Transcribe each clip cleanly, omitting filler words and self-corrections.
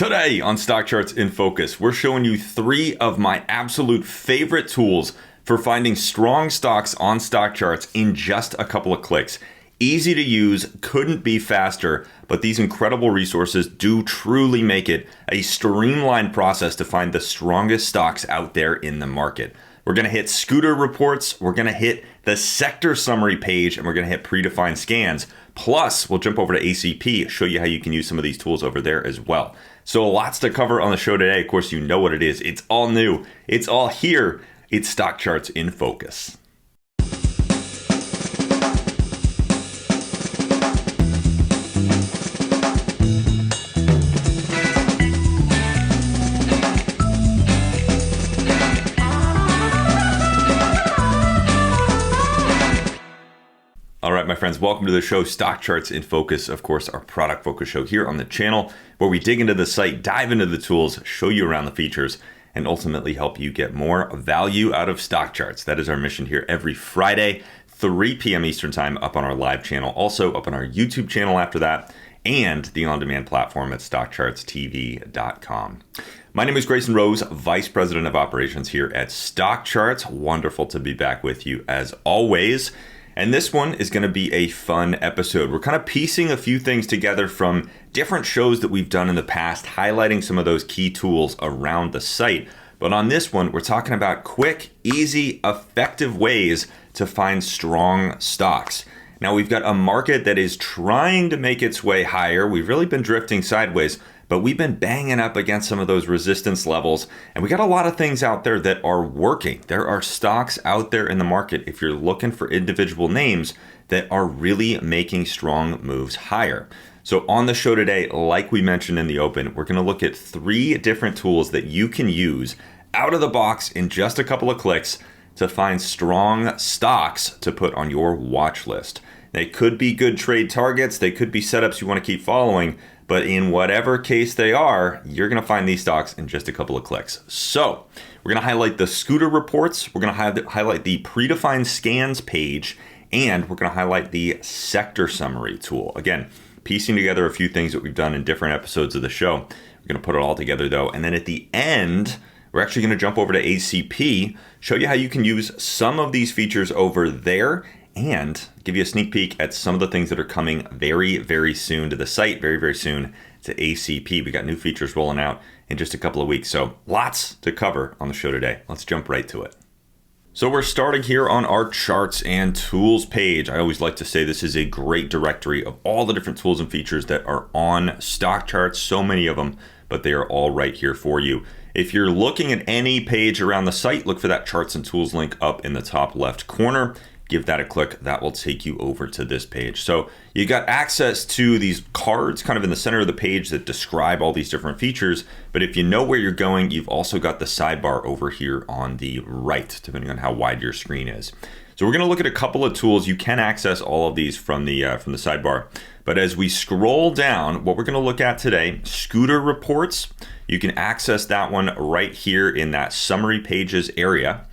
Today on StockCharts in Focus, we're showing you 3 of my absolute favorite tools for finding strong stocks on StockCharts in just a couple of clicks. Easy to use, couldn't be faster, but these incredible resources do truly make it a streamlined process to find the strongest stocks out there in the market. We're going to hit scooter reports, we're going to hit the sector summary page, and we're going to hit predefined scans. Plus, we'll jump over to ACP, show you how you can use some of these tools over there as well. So lots to cover on the show today. Of course, you know what it is. It's all new. It's all here. It's StockCharts in Focus. All right, my friends, welcome to the show, StockCharts in Focus. Of course, our product focus show here on the channel, where we dig into the site, dive into the tools, show you around the features, and ultimately help you get more value out of StockCharts. That is our mission here every Friday, 3 p.m. Eastern Time, up on our live channel, also up on our YouTube channel after that, and the on-demand platform at StockChartsTV.com. My name is Grayson Roze, Vice President of Operations here at StockCharts. Wonderful to be back with you as always. And this one is going to be a fun episode. We're kind of piecing a few things together from different shows that we've done in the past, highlighting some of those key tools around the site. But on this one, we're talking about quick, easy, effective ways to find strong stocks. Now, we've got a market that is trying to make its way higher. We've really been drifting sideways, but we've been banging up against some of those resistance levels. And we got a lot of things out there that are working. There are stocks out there in the market, if you're looking for individual names, that are really making strong moves higher. So on the show today, like we mentioned in the open, we're going to look at 3 different tools that you can use out of the box in just a couple of clicks to find strong stocks to put on your watch list. They could be good trade targets. They could be setups you want to keep following. But in whatever case they are, you're going to find these stocks in just a couple of clicks. So we're going to highlight the scooter reports. We're going to highlight the predefined scans page. And we're going to highlight the sector summary tool. Again, piecing together a few things that we've done in different episodes of the show. We're going to put it all together though. And then at the end, we're actually going to jump over to ACP, show you how you can use some of these features over there, and give you a sneak peek at some of the things that are coming very, very soon to the site, very, very soon to ACP. We got new features rolling out in just a couple of weeks. So lots to cover on the show today. Let's jump right to it. So we're starting here on our charts and tools page. I always like to say this is a great directory of all the different tools and features that are on StockCharts. So many of them, but they are all right here for you. If you're looking at any page around the site, look for that charts and tools link up in the top left corner. Give that a click. That will take you over to this page. So you got access to these cards kind of in the center of the page that describe all these different features. But if you know where you're going, you've also got the sidebar over here on the right, depending on how wide your screen is. So we're going to look at a couple of tools. You can access all of these from the sidebar. But as we scroll down, what we're going to look at today, scooter reports. You can access that one right here in that summary pages area.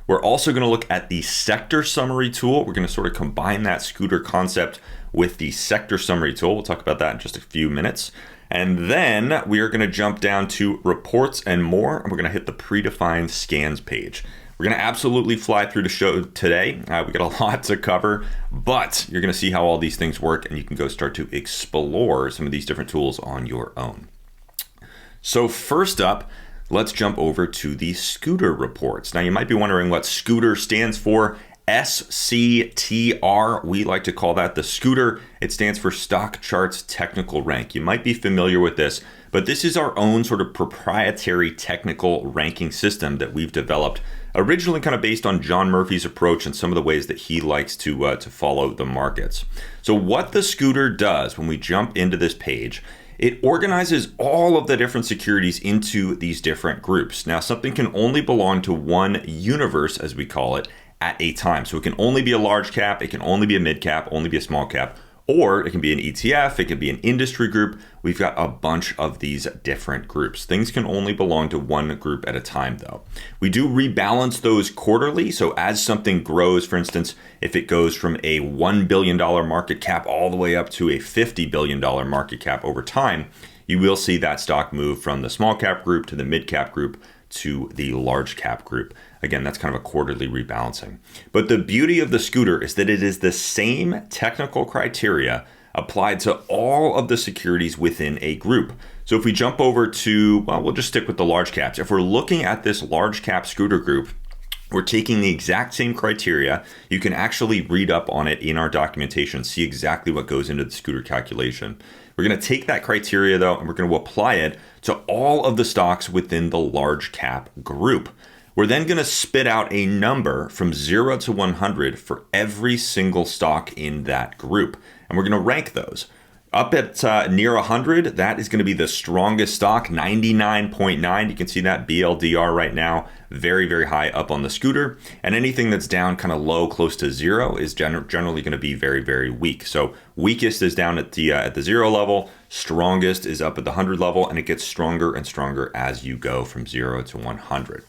We're also going to look at the sector summary tool. We're going to sort of combine that scooter concept with the sector summary tool. We'll talk about that in just a few minutes. And then we are going to jump down to reports and more. And we're going to hit the predefined scans page. We're going to absolutely fly through the show today. We got a lot to cover, but you're going to see how all these things work, and you can go start to explore some of these different tools on your own. So first up, let's jump over to the scooter reports. Now, you might be wondering what scooter stands for. SCTR, we like to call that the scooter. It stands for StockCharts Technical Rank. You might be familiar with this, but this is our own sort of proprietary technical ranking system that we've developed, originally kind of based on John Murphy's approach and some of the ways that he likes to follow the markets. So what the scooter does when we jump into this page, it organizes all of the different securities into these different groups. Now, something can only belong to one universe, as we call it, at a time. So it can only be a large cap, it can only be a mid cap, only be a small cap, or it can be an ETF, it can be an industry group. We've got a bunch of these different groups. Things can only belong to one group at a time though. We do rebalance those quarterly. So as something grows, for instance, if it goes from a $1 billion market cap all the way up to a $50 billion market cap over time, you will see that stock move from the small cap group to the mid cap group to the large cap group. Again, that's kind of a quarterly rebalancing. But the beauty of the scooter is that it is the same technical criteria applied to all of the securities within a group. So if we jump over to, well, we'll just stick with the large caps. If we're looking at this large cap scooter group, we're taking the exact same criteria. You can actually read up on it in our documentation, see exactly what goes into the scooter calculation. We're going to take that criteria though, and we're going to apply it to all of the stocks within the large cap group. We're then going to spit out a number from 0 to 100 for every single stock in that group. And we're going to rank those. Up at near 100, that is going to be the strongest stock, 99.9. You can see that BLDR right now, very, very high up on the scooter. And anything that's down kind of low, close to 0 is generally going to be very, very weak. So weakest is down at the 0 level, strongest is up at the 100 level, and it gets stronger and stronger as you go from 0 to 100.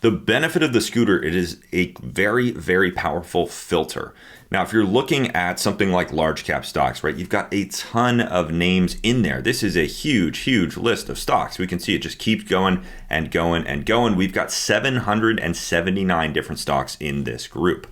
The benefit of the scooter, it is a very, very powerful filter. Now, if you're looking at something like large cap stocks, right, you've got a ton of names in there. This is a huge, huge list of stocks. We can see it just keeps going and going and going. We've got 779 different stocks in this group.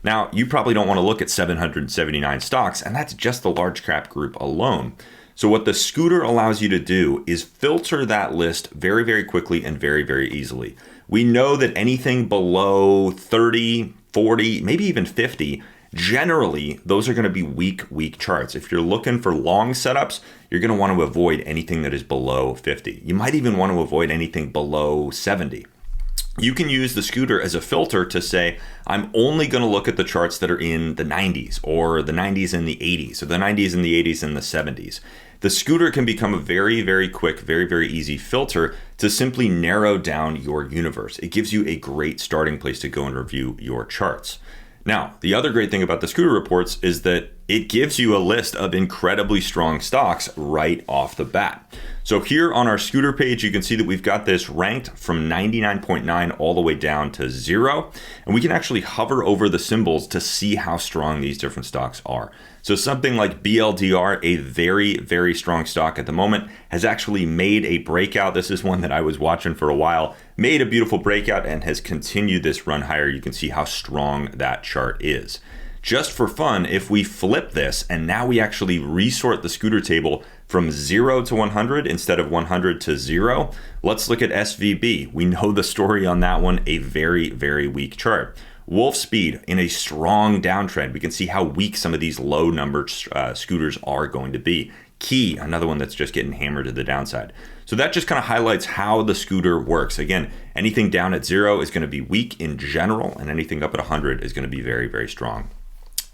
Now, you probably don't want to look at 779 stocks, and that's just the large cap group alone. So what the scooter allows you to do is filter that list very, very quickly and very, very easily. We know that anything below 30, 40, maybe even 50, generally, those are going to be weak charts. If you're looking for long setups, you're going to want to avoid anything that is below 50. You might even want to avoid anything below 70. You can use the scooter as a filter to say, I'm only going to look at the charts that are in the 90s or the 90s and the 80s, or the 90s and the 80s and the 70s. The scooter can become a very, very quick, very, very easy filter to simply narrow down your universe. It gives you a great starting place to go and review your charts. Now, the other great thing about the scooter reports is that it gives you a list of incredibly strong stocks right off the bat. So here on our scooter page, you can see that we've got this ranked from 99.9 all the way down to 0. And we can actually hover over the symbols to see how strong these different stocks are. So something like BLDR, a very, very strong stock at the moment, has actually made a breakout. This is one that I was watching for a while, made a beautiful breakout and has continued this run higher. You can see how strong that chart is. Just for fun, if we flip this and now we actually resort the scooter table from 0 to 100 instead of 100 to 0, let's look at SVB. We know the story on that one, a very, very weak chart. Wolfspeed in a strong downtrend. We can see how weak some of these low numbered scooters are going to be. Key, another one that's just getting hammered to the downside. So that just kind of highlights how the scooter works. Again, anything down at 0 is going to be weak in general, and anything up at 100 is going to be very, very strong.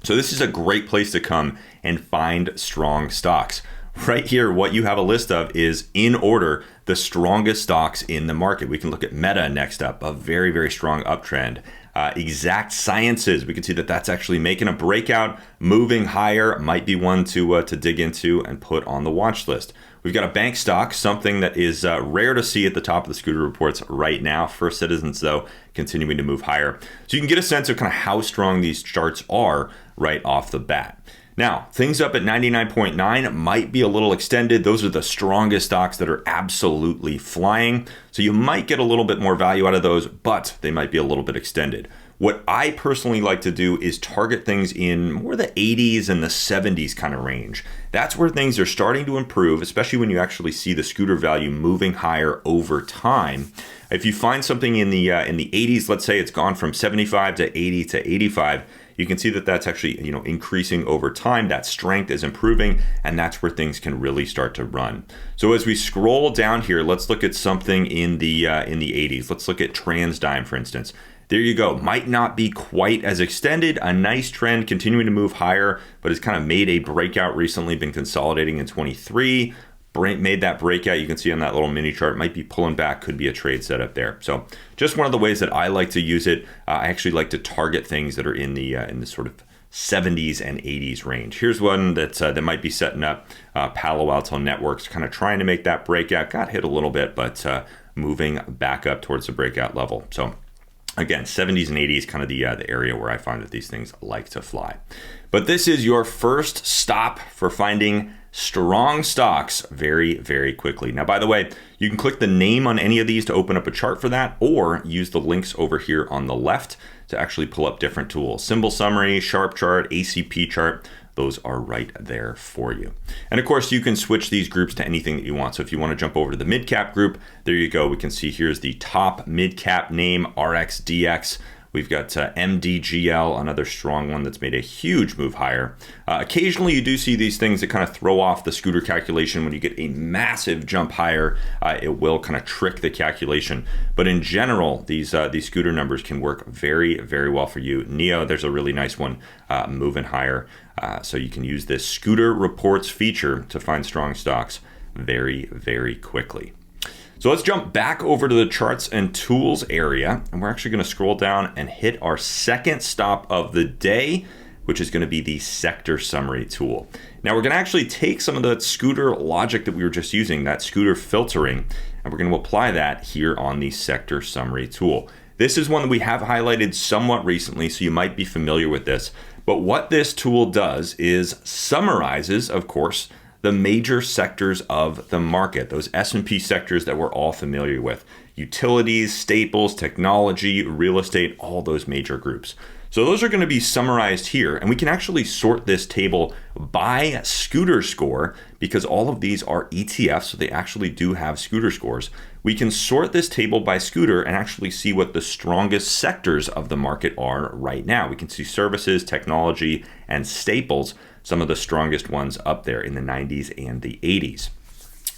So this is a great place to come and find strong stocks. Right here, what you have a list of is, in order, the strongest stocks in the market. We can look at Meta next up, a very, very strong uptrend. Exact Sciences, we can see that that's actually making a breakout, moving higher, might be one to dig into and put on the watch list. We've got a bank stock, something that is rare to see at the top of the scooter reports right now. First Citizens, though, continuing to move higher. So you can get a sense of kind of how strong these charts are right off the bat. Now, things up at 99.9 might be a little extended. Those are the strongest stocks that are absolutely flying. So you might get a little bit more value out of those, but they might be a little bit extended. What I personally like to do is target things in more the 80s and the 70s kind of range. That's where things are starting to improve, especially when you actually see the scooter value moving higher over time. If you find something in the 80s, let's say it's gone from 75 to 80 to 85, you can see that that's actually, increasing over time. That strength is improving, and that's where things can really start to run. So as we scroll down here, let's look at something in the 80s. Let's look at TransDigm, for instance. There you go. Might not be quite as extended. A nice trend continuing to move higher, but has kind of made a breakout recently, been consolidating in 23. Made that breakout. You can see on that little mini chart, might be pulling back, could be a trade setup there. So just one of the ways that I like to use it. I actually like to target things that are in the sort of 70s and 80s range. Here's one that might be setting up. Palo Alto Networks, kind of trying to make that breakout. Got hit a little bit, but moving back up towards the breakout level. So again, 70s and 80s, kind of the area where I find that these things like to fly. But this is your first stop for finding strong stocks very, very quickly. Now, by the way, you can click the name on any of these to open up a chart for that, or use the links over here on the left to actually pull up different tools. Symbol summary, sharp chart, ACP chart, those are right there for you. And of course, you can switch these groups to anything that you want. So if you want to jump over to the mid cap group, there you go. We can see here's the top mid cap name, RXDX. We've got MDGL, another strong one that's made a huge move higher. Occasionally, you do see these things that kind of throw off the scooter calculation. When you get a massive jump higher, it will kind of trick the calculation. But in general, these scooter numbers can work very, very well for you. NEO, there's a really nice one moving higher. So you can use this scooter reports feature to find strong stocks very, very quickly. So let's jump back over to the charts and tools area, and we're actually going to scroll down and hit our second stop of the day, which is going to be the sector summary tool. Now we're going to actually take some of the scooter logic that we were just using, that scooter filtering, and we're going to apply that here on the sector summary tool. This is one that we have highlighted somewhat recently, so you might be familiar with this. But what this tool does is summarizes, of course, the major sectors of the market, those S&P sectors that we're all familiar with. Utilities, staples, technology, real estate, all those major groups. So those are going to be summarized here, and we can actually sort this table by scooter score because all of these are ETFs, so they actually do have scooter scores. We can sort this table by scooter and actually see what the strongest sectors of the market are right now. We can see services, technology, and staples, some of the strongest ones up there in the 90s and the 80s.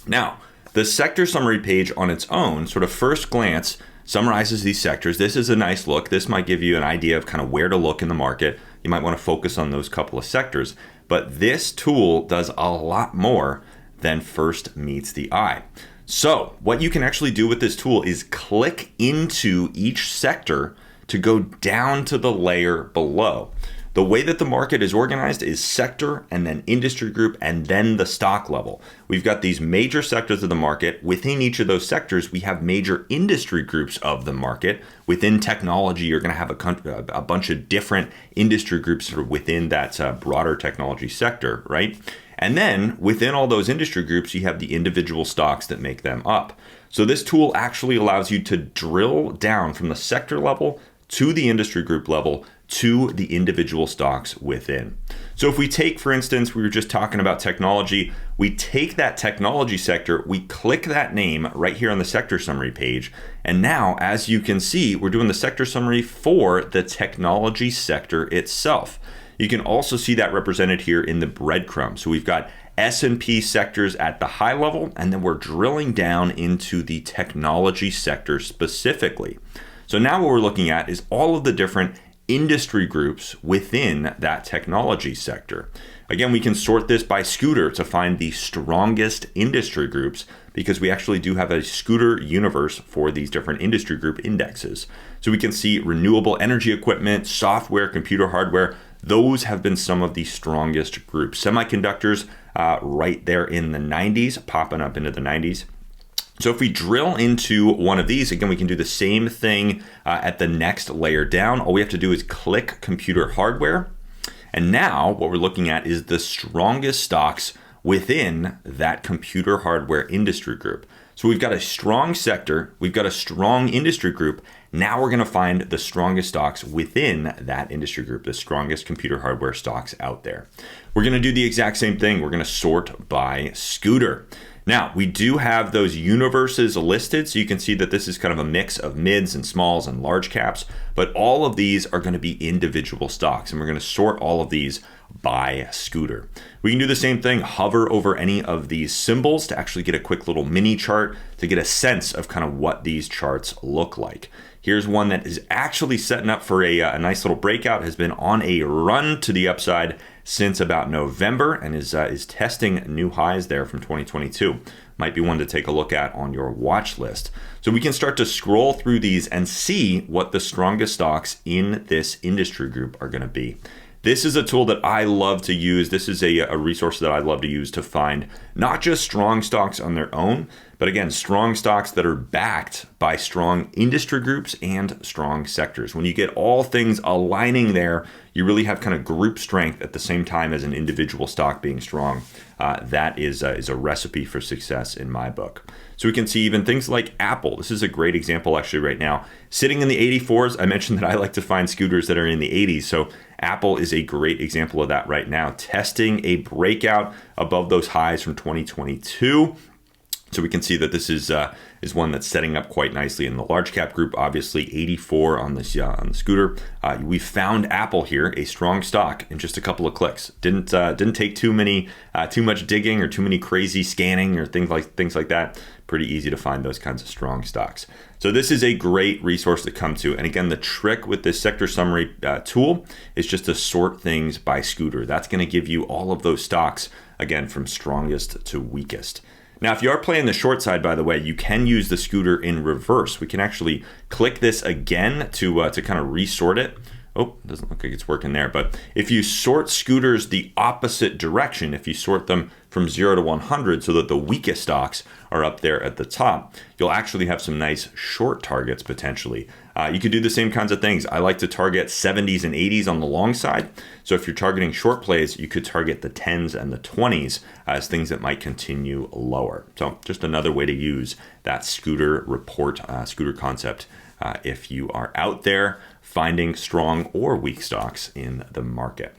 Now, the sector summary page on its own, sort of first glance, summarizes these sectors. This is a nice look. This might give you an idea of kind of where to look in the market. You might want to focus on those couple of sectors, but this tool does a lot more than first meets the eye. So what you can actually do with this tool is click into each sector to go down to the layer below. The way that the market is organized is sector and then industry group and then the stock level. We've got these major sectors of the market. Within each of those sectors, we have major industry groups of the market. Within technology, you're going to have a bunch of different industry groups sort of within that broader technology sector, right? And then within all those industry groups, you have the individual stocks that make them up. So this tool actually allows you to drill down from the sector level to the industry group level to the individual stocks within. So if we take, for instance, we were just talking about technology, we take that technology sector, we click that name right here on the sector summary page. And now, as you can see, we're doing the sector summary for the technology sector itself. You can also see that represented here in the breadcrumb. So we've got S&P sectors at the high level, and then we're drilling down into the technology sector specifically. So now what we're looking at is all of the different industry groups within that technology sector. Again, we can sort this by scooter to find the strongest industry groups because we actually do have a scooter universe for these different industry group indexes. So we can see renewable energy equipment, software, computer hardware. Those have been some of the strongest groups. Semiconductors right there in the 90s, popping up into the 90s. So if we drill into one of these, again, we can do the same thing at the next layer down. All we have to do is click computer hardware. And now what we're looking at is the strongest stocks within that computer hardware industry group. So we've got a strong sector, we've got a strong industry group. Now we're going to find the strongest stocks within that industry group, the strongest computer hardware stocks out there. We're going to do the exact same thing. We're going to sort by scooter. Now, we do have those universes listed, so you can see that this is kind of a mix of mids and smalls and large caps, but all of these are going to be individual stocks, and we're going to sort all of these by scooter. We can do the same thing, hover over any of these symbols to actually get a quick little mini chart to get a sense of kind of what these charts look like. Here's one that is actually setting up for a nice little breakout, has been on a run to the upside since about November and is testing new highs there from 2022. Might be one to take a look at on your watch list. So we can start to scroll through these and see what the strongest stocks in this industry group are going to be. This is a tool that I love to use. This is a resource that I love to use to find not just strong stocks on their own, but again, strong stocks that are backed by strong industry groups and strong sectors. When you get all things aligning there, you really have kind of group strength at the same time as an individual stock being strong. That is a recipe for success in my book. So we can see even things like Apple. This is a great example actually right now. Sitting in the 84s, I mentioned that I like to find scooters that are in the 80s. So Apple is a great example of that right now, testing a breakout above those highs from 2022. So we can see that this is one that's setting up quite nicely in the large cap group. Obviously, 84 on this on the scooter. We found Apple here, a strong stock, in just a couple of clicks. Didn't take too much digging or too many crazy scanning or things like that. Pretty easy to find those kinds of strong stocks. So this is a great resource to come to. And again, the trick with this sector summary tool is just to sort things by scooter. That's going to give you all of those stocks, again, from strongest to weakest. Now, if you are playing the short side, by the way, you can use the scooter in reverse. We can actually click this again to kind of resort it. Oh, doesn't look like it's working there. But if you sort scooters the opposite direction, if you sort them from 0 to 100 so that the weakest stocks are up there at the top, you'll actually have some nice short targets potentially. You could do the same kinds of things. I like to target 70s and 80s on the long side. So if you're targeting short plays, you could target the 10s and the 20s as things that might continue lower. So just another way to use that scooter report, scooter concept if you are out there finding strong or weak stocks in the market.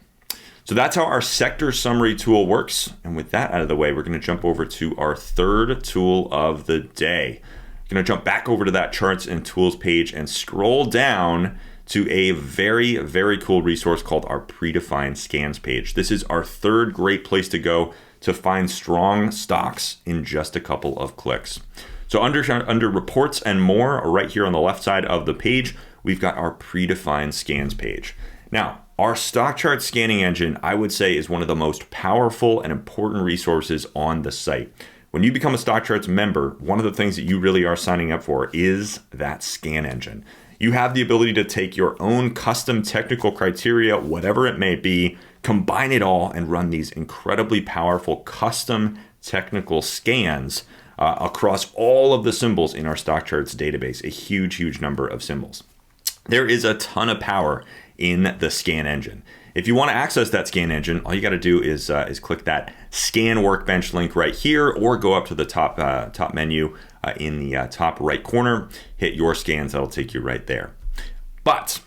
So that's how our sector summary tool works. And with that out of the way, we're going to jump over to our third tool of the day. I'm going to jump back over to that charts and tools page and scroll down to a very, very cool resource called our Predefined Scans page. This is our third great place to go to find strong stocks in just a couple of clicks. So under reports and more, right here on the left side of the page, we've got our Predefined Scans page. Now, our StockCharts scanning engine, I would say, is one of the most powerful and important resources on the site. When you become a StockCharts member, one of the things that you really are signing up for is that scan engine. You have the ability to take your own custom technical criteria, whatever it may be, combine it all and run these incredibly powerful custom technical scans across all of the symbols in our StockCharts database, a huge, huge number of symbols. There is a ton of power in the scan engine. If you want to access that scan engine, all you got to do is click that scan workbench link right here, or go up to the top menu in the top right corner, hit your scans, that'll take you right there. But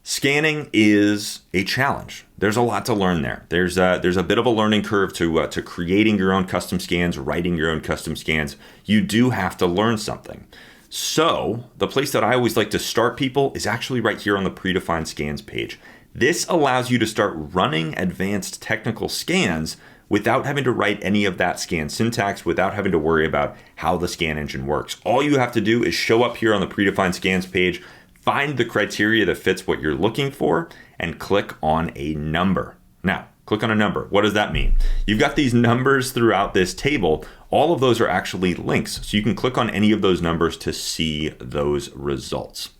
scanning is a challenge. There's a lot to learn there. There's a bit of a learning curve to creating your own custom scans, writing your own custom scans. You do have to learn something. So the place that I always like to start people is actually right here on the Predefined Scans page. This allows you to start running advanced technical scans without having to write any of that scan syntax, without having to worry about how the scan engine works. All you have to do is show up here on the Predefined Scans page, find the criteria that fits what you're looking for, and click on a number. Now, click on a number. What does that mean? You've got these numbers throughout this table. All of those are actually links. So you can click on any of those numbers to see those results.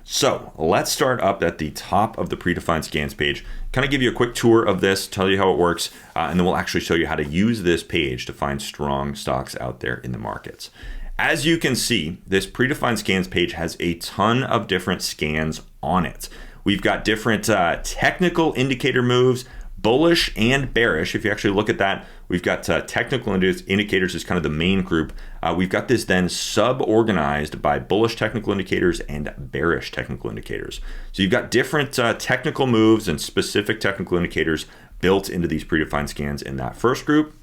So let's start up at the top of the Predefined Scans page, kind of give you a quick tour of this, tell you how it works, and then we'll actually show you how to use this page to find strong stocks out there in the markets. As you can see, this Predefined Scans page has a ton of different scans on it. We've got different technical indicator moves, bullish and bearish. If you actually look at that, we've got technical indicators is kind of the main group. We've got this then sub-organized by bullish technical indicators and bearish technical indicators. So you've got different technical moves and specific technical indicators built into these predefined scans in that first group.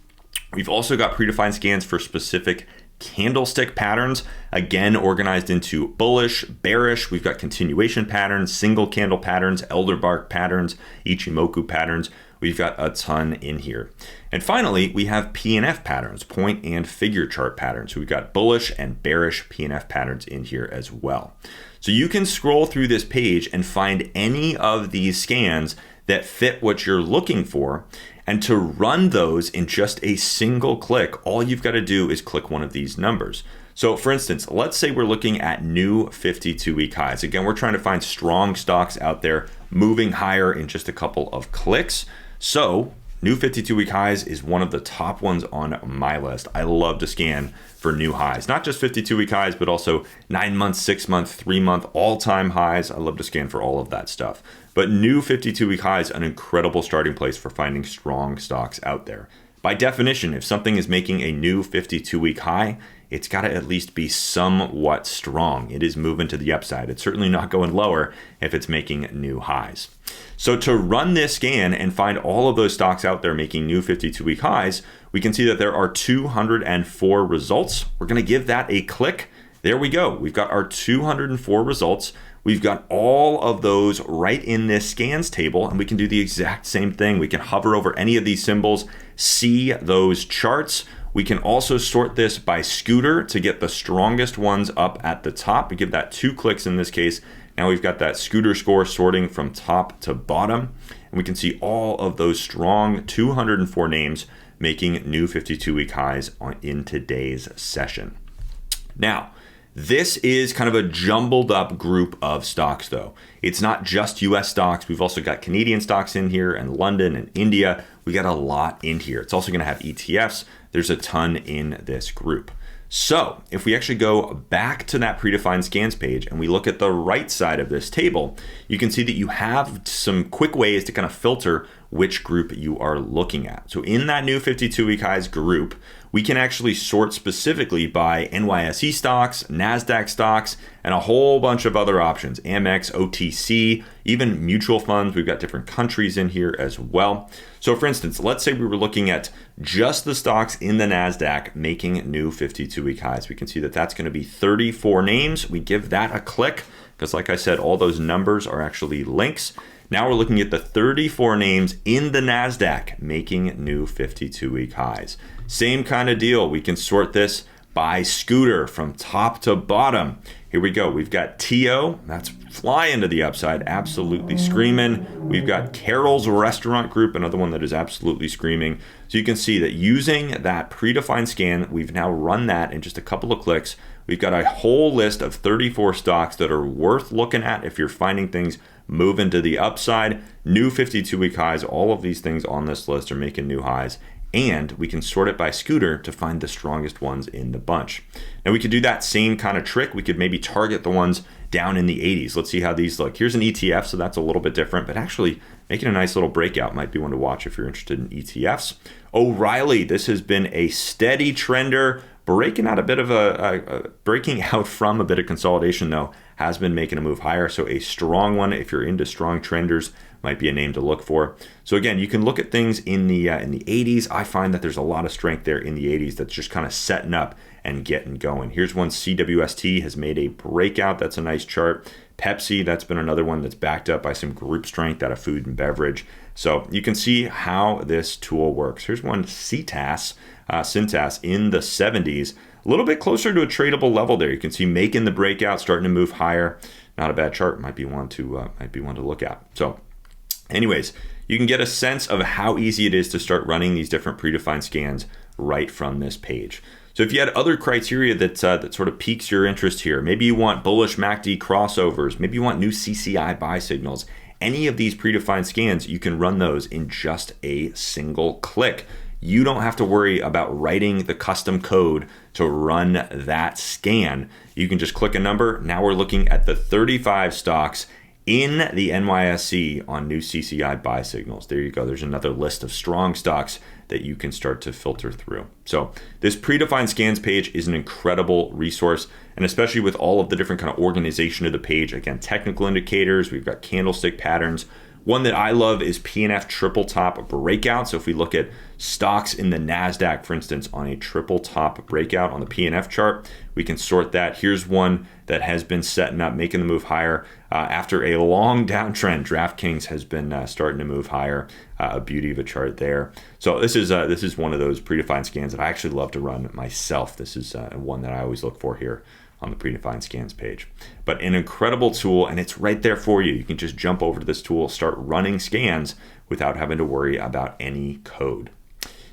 We've also got predefined scans for specific candlestick patterns, again organized into bullish, bearish. We've got continuation patterns, single candle patterns, elder bark patterns, Ichimoku patterns. We've got a ton in here. And finally, we have P&F patterns, point and figure chart patterns. So we've got bullish and bearish P&F patterns in here as well. So you can scroll through this page and find any of these scans that fit what you're looking for. And to run those in just a single click, all you've got to do is click one of these numbers. So for instance, let's say we're looking at new 52-week highs. Again, we're trying to find strong stocks out there moving higher in just a couple of clicks. So new 52-week highs is one of the top ones on my list. I love to scan for new highs, not just 52-week highs, but also 9-month, 6-month, 3-month, all-time highs. I love to scan for all of that stuff. But new 52-week highs, an incredible starting place for finding strong stocks out there. By definition, if something is making a new 52-week high, it's got to at least be somewhat strong. It is moving to the upside. It's certainly not going lower if it's making new highs. So to run this scan and find all of those stocks out there making new 52-week highs, we can see that there are 204 results. We're going to give that a click. There we go. We've got our 204 results. We've got all of those right in this scans table, and we can do the exact same thing. We can hover over any of these symbols, see those charts. We can also sort this by scooter to get the strongest ones up at the top. We give that 2 clicks in this case. Now we've got that scooter score sorting from top to bottom. And we can see all of those strong 204 names making new 52-week highs in today's session. Now, this is kind of a jumbled up group of stocks though. It's not just US stocks. We've also got Canadian stocks in here and London and India. We got a lot in here. It's also going to have ETFs. There's a ton in this group. So if we actually go back to that predefined scans page and we look at the right side of this table, you can see that you have some quick ways to kind of filter which group you are looking at. So in that new 52-week highs group, we can actually sort specifically by NYSE stocks, NASDAQ stocks, and a whole bunch of other options, Amex, OTC, even mutual funds. We've got different countries in here as well. So for instance, let's say we were looking at just the stocks in the NASDAQ making new 52-week highs. We can see that that's going to be 34 names. We give that a click because like I said, all those numbers are actually links. Now we're looking at the 34 names in the NASDAQ making new 52-week highs. Same kind of deal. We can sort this by scooter from top to bottom. Here we go. We've got TO, that's flying to the upside, absolutely screaming. We've got Carol's Restaurant Group, another one that is absolutely screaming. So you can see that using that predefined scan, we've now run that in just a couple of clicks. We've got a whole list of 34 stocks that are worth looking at if you're finding things moving to the upside. New 52-week highs, all of these things on this list are making new highs. And we can sort it by scooter to find the strongest ones in the bunch. Now we could do that same kind of trick. We could maybe target the ones down in the 80s. Let's see how these look. Here's an ETF, so that's a little bit different, but actually making a nice little breakout might be one to watch if you're interested in ETFs. O'Reilly, this has been a steady trender, breaking out from a bit of consolidation though, has been making a move higher. So a strong one, if you're into strong trenders, might be a name to look for. So again, you can look at things in the 80s. I find that there's a lot of strength there in the 80s that's just kind of setting up and getting going. Here's one, CWST has made a breakout. That's a nice chart. Pepsi, that's been another one that's backed up by some group strength out of food and beverage. So you can see how this tool works. Here's one, Cintas in the 70s, a little bit closer to a tradable level there. You can see making the breakout, starting to move higher. Not a bad chart. Might be one to look at. So anyways, you can get a sense of how easy it is to start running these different predefined scans right from this page. So if you had other criteria that sort of piques your interest here, maybe you want bullish MACD crossovers, maybe you want new CCI buy signals, any of these predefined scans, you can run those in just a single click. You don't have to worry about writing the custom code to run that scan. You can just click a number. Now we're looking at the 35 stocks in the NYSE on new CCI buy signals. There you go. There's another list of strong stocks that you can start to filter through. So this predefined scans page is an incredible resource, and especially with all of the different kind of organization of the page. Again, technical indicators, we've got candlestick patterns. One that I love is PNF triple top breakout. So if we look at stocks in the NASDAQ, for instance, on a triple top breakout on the PNF chart, we can sort that. Here's one that has been setting up, making the move higher. After a long downtrend, DraftKings has been starting to move higher. A beauty of a chart there. So this is one of those predefined scans that I actually love to run myself. This is one that I always look for here on the predefined scans page. But an incredible tool, and it's right there for you. You can just jump over to this tool, start running scans without having to worry about any code.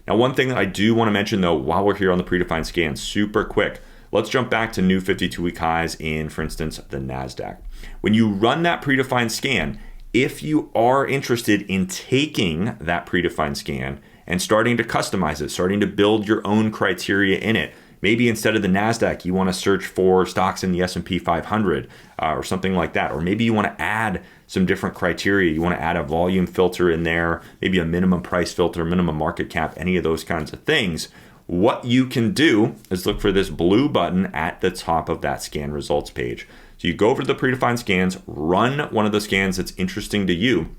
Now, one thing that I do want to mention though, while we're here on the predefined scans, super quick, let's jump back to new 52-week highs in, for instance, the NASDAQ. When you run that predefined scan, if you are interested in taking that predefined scan and starting to customize it, starting to build your own criteria in it, maybe instead of the NASDAQ, you want to search for stocks in the S&P 500 or something like that. Or maybe you want to add some different criteria. You want to add a volume filter in there, maybe a minimum price filter, minimum market cap, any of those kinds of things. What you can do is look for this blue button at the top of that scan results page. So you go over to the predefined scans, run one of the scans that's interesting to you,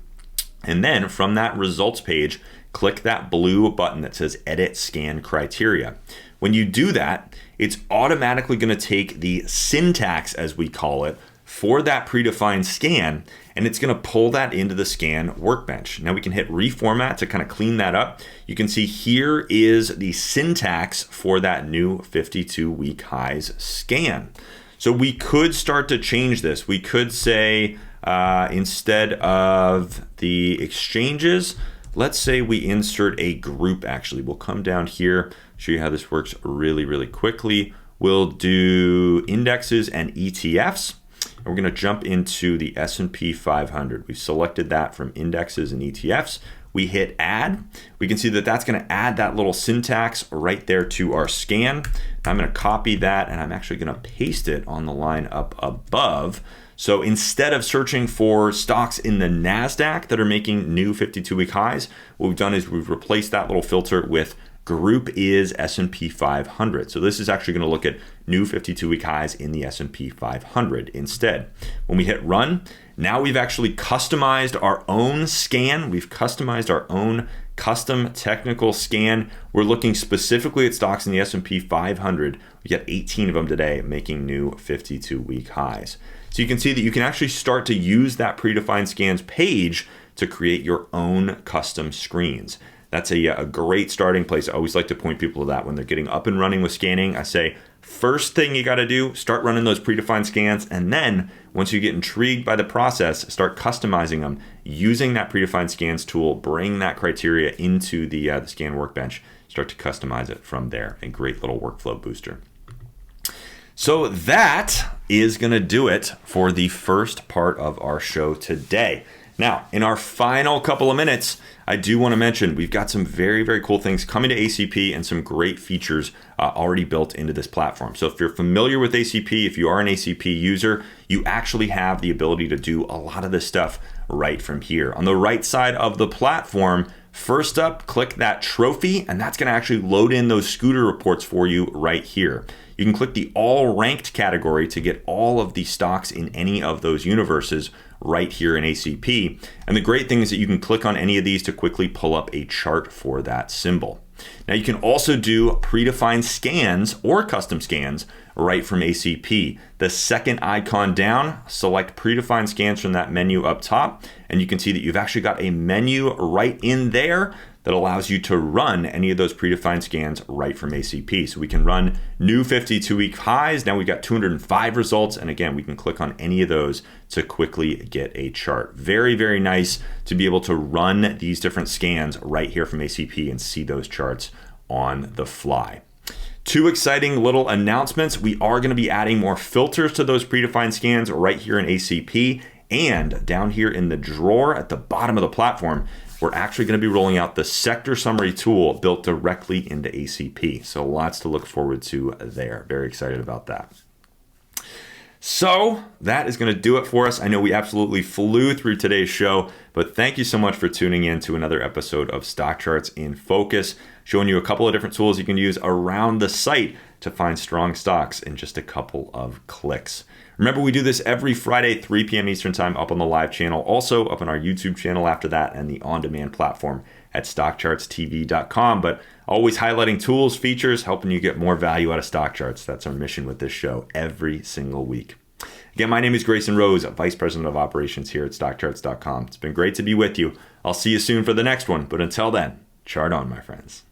and then from that results page, click that blue button that says Edit Scan Criteria. When you do that, it's automatically going to take the syntax, as we call it, for that predefined scan, and it's going to pull that into the scan workbench. Now we can hit reformat to kind of clean that up. You can see here is the syntax for that new 52-week highs scan. So we could start to change this. We could say instead of the exchanges, let's say we insert a group. Actually, we'll come down here, show you how this works really quickly. We'll do indexes and ETFs. And we're going to jump into the S&P 500. We've selected that from indexes and ETFs. We hit add. We can see that that's going to add that little syntax right there to our scan. I'm going to copy that and I'm actually going to paste it on the line up above. So instead of searching for stocks in the NASDAQ that are making new 52-week highs, what we've done is we've replaced that little filter with group is S&P 500. So this is actually going to look at new 52-week highs in the S&P 500 instead. When we hit run, now we've actually customized our own scan. We've customized our own custom technical scan. We're looking specifically at stocks in the S&P 500. We got 18 of them today making new 52-week highs. So you can see that you can actually start to use that predefined scans page to create your own custom screens. That's a great starting place. I always like to point people to that when they're getting up and running with scanning. I say, first thing you got to do, start running those predefined scans. And then once you get intrigued by the process, start customizing them using that predefined scans tool, bring that criteria into the scan workbench, start to customize it from there. A great little workflow booster. So that is going to do it for the first part of our show today. Now, in our final couple of minutes, I do want to mention we've got some very cool things coming to ACP and some great features already built into this platform. So if you're familiar with ACP, if you are an ACP user, you actually have the ability to do a lot of this stuff right from here. On the right side of the platform, first up, click that trophy, and that's going to actually load in those scooter reports for you right here. You can click the all ranked category to get all of the stocks in any of those universes right here in ACP. And the great thing is that you can click on any of these to quickly pull up a chart for that symbol. Now you can also do predefined scans or custom scans right from ACP. The second icon down, select predefined scans from that menu up top, and you can see that you've actually got a menu right in there that allows you to run any of those predefined scans right from ACP. So we can run new 52-week highs. Now we've got 205 results. And again, we can click on any of those to quickly get a chart. Very nice to be able to run these different scans right here from ACP and see those charts on the fly. Two exciting little announcements. We are going to be adding more filters to those predefined scans right here in ACP. And down here in the drawer at the bottom of the platform, we're actually going to be rolling out the sector summary tool built directly into ACP. So lots to look forward to there. Very excited about that. So that is going to do it for us. I know we absolutely flew through today's show, but thank you so much for tuning in to another episode of Stock Charts in Focus, showing you a couple of different tools you can use around the site to find strong stocks in just a couple of clicks. Remember, we do this every Friday, 3 p.m. Eastern Time, up on the live channel, also up on our YouTube channel after that, and the on-demand platform at StockChartsTV.com. But always highlighting tools, features, helping you get more value out of stock charts. That's our mission with this show every single week. Again, my name is Grayson Roze, Vice President of Operations here at StockCharts.com. It's been great to be with you. I'll see you soon for the next one, but until then, chart on, my friends.